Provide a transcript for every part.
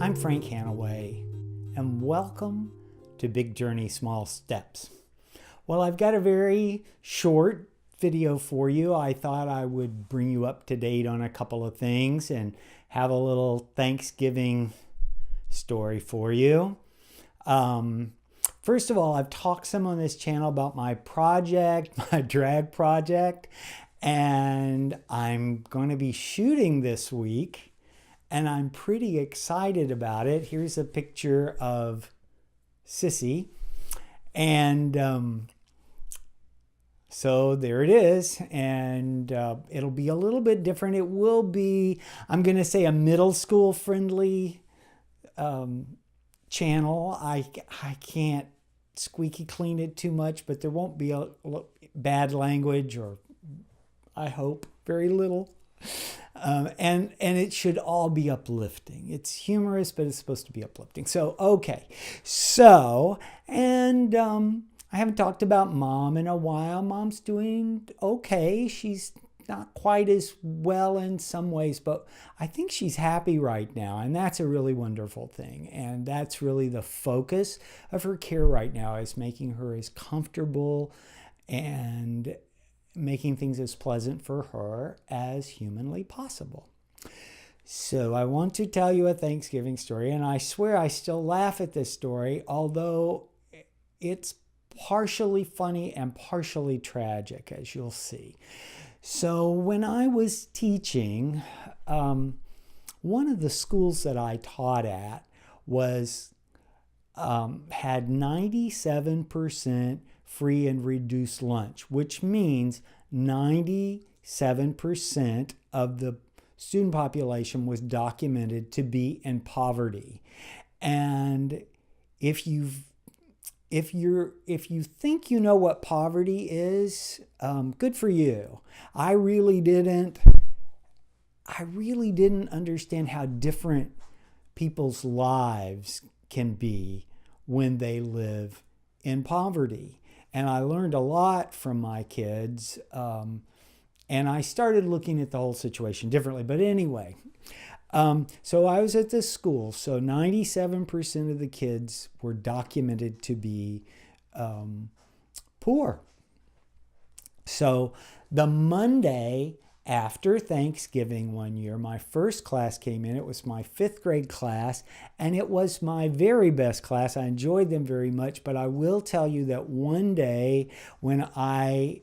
I'm Frank Hanaway, and welcome to Big Journey, Small Steps. Well, I've got a very short video for you. I thought I would bring you up to date on a couple of things and have a little Thanksgiving story for you. First of all, I've talked some on this channel about my project, my drag project, and I'm going to be shooting this week. And I'm pretty excited about it. Here's a picture of Sissy. And so there it is. And it'll be a little bit different. It will be, I'm going to say, a middle school friendly channel. I can't squeaky clean it too much, but there won't be a bad language, or I hope very little. And it should all be uplifting. It's humorous, but it's supposed to be uplifting. So, okay. So, and I haven't talked about Mom in a while. Mom's doing okay. She's not quite as well in some ways, but I think she's happy right now. And that's a really wonderful thing. And that's really the focus of her care right now, is making her as comfortable and making things as pleasant for her as humanly possible. So I want to tell you a Thanksgiving story, and I swear I still laugh at this story, although it's partially funny and partially tragic, as you'll see. So when I was teaching, one of the schools that I taught at had 97% free and reduced lunch, which means 97% of the student population was documented to be in poverty. And if you think you know what poverty is, good for you. I really didn't understand how different people's lives can be when they live in poverty. And I learned a lot from my kids, and I started looking at the whole situation differently. But anyway, so I was at this school, so 97% of the kids were documented to be poor. So the Monday after Thanksgiving one year, my first class came in. It was my 5th grade class, and it was my very best class. I enjoyed them very much, but I will tell you that one day when I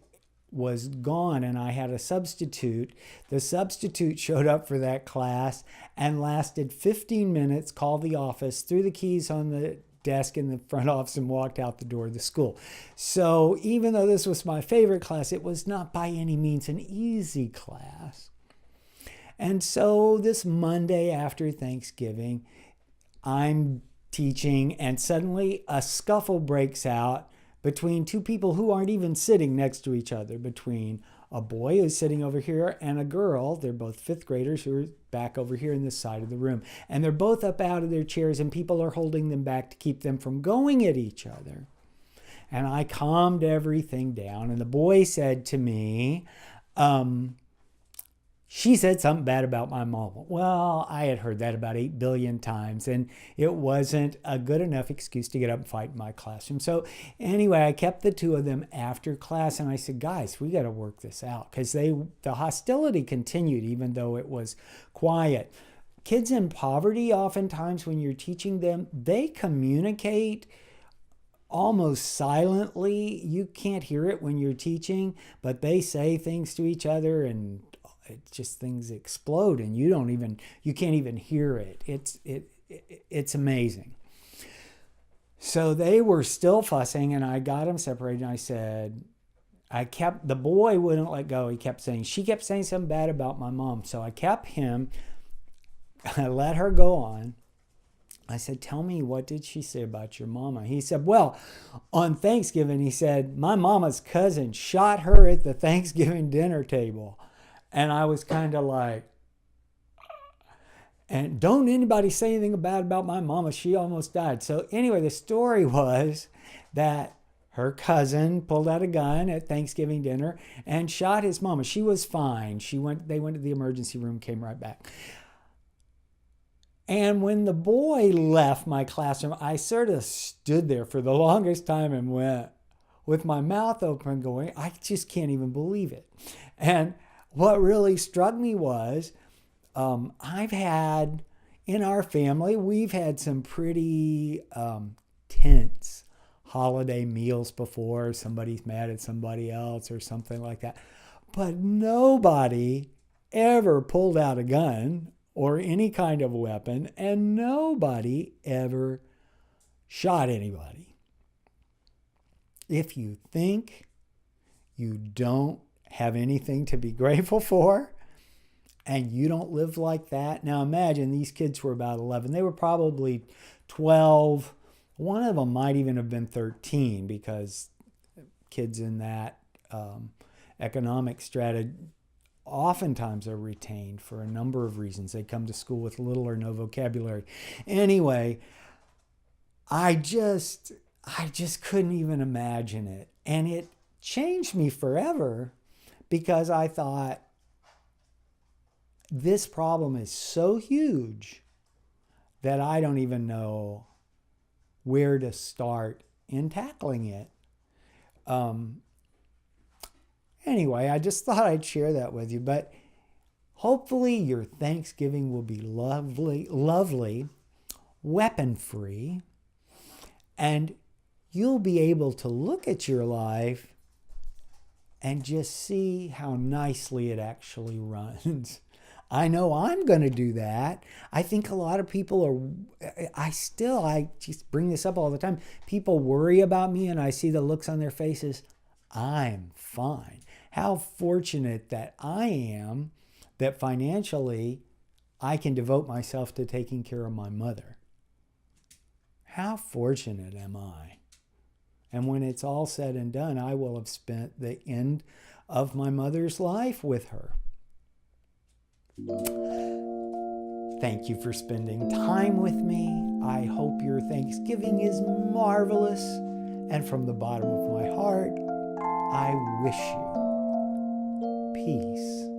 was gone and I had a substitute, the substitute showed up for that class and lasted 15 minutes, called the office, threw the keys on the desk in the front office, and walked out the door of the school. So even though this was my favorite class, it was not by any means an easy class. And so this Monday after Thanksgiving, I'm teaching, and suddenly a scuffle breaks out between two people who aren't even sitting next to each other, between a boy who's sitting over here and a girl. They're both 5th graders who are back over here in this side of the room. And they're both up out of their chairs, and people are holding them back to keep them from going at each other. And I calmed everything down, and the boy said to me, she said something bad about my mom. Well, I had heard that about 8 billion times, and it wasn't a good enough excuse to get up and fight in my classroom. So anyway, I kept the two of them after class, and I said, guys, we got to work this out, because the hostility continued even though it was quiet. Kids in poverty, oftentimes when you're teaching them, they communicate almost silently. You can't hear it when you're teaching, but they say things to each other, and things explode, and you can't even hear it. It's amazing. So they were still fussing, and I got them separated. And I said, the boy wouldn't let go. She kept saying something bad about my mom. So I kept him. I let her go on. I said, tell me, what did she say about your mama? He said, well, on Thanksgiving, he said, my mama's cousin shot her at the Thanksgiving dinner table. And I was kind of like, and don't anybody say anything bad about my mama. She almost died. So anyway, the story was that her cousin pulled out a gun at Thanksgiving dinner and shot his mama. She was fine. They went to the emergency room, came right back. And when the boy left my classroom, I sort of stood there for the longest time and went with my mouth open going, I just can't even believe it. And what really struck me was I've had, in our family, we've had some pretty tense holiday meals before. Somebody's mad at somebody else or something like that. But nobody ever pulled out a gun or any kind of weapon, and nobody ever shot anybody. If you think you don't have anything to be grateful for, and you don't live like that. Now imagine these kids were about 11. They were probably 12. One of them might even have been 13 because kids in that economic strata oftentimes are retained for a number of reasons. They come to school with little or no vocabulary. Anyway, I just couldn't even imagine it. And it changed me forever because I thought, this problem is so huge that I don't even know where to start in tackling it. Anyway, I just thought I'd share that with you. But hopefully your Thanksgiving will be lovely, weapon-free, and you'll be able to look at your life and just see how nicely it actually runs. I know I'm going to do that. I think a lot of people are, I just bring this up all the time. People worry about me and I see the looks on their faces. I'm fine. How fortunate that I am that financially I can devote myself to taking care of my mother. How fortunate am I? And when it's all said and done, I will have spent the end of my mother's life with her. Thank you for spending time with me. I hope your Thanksgiving is marvelous. And from the bottom of my heart, I wish you peace.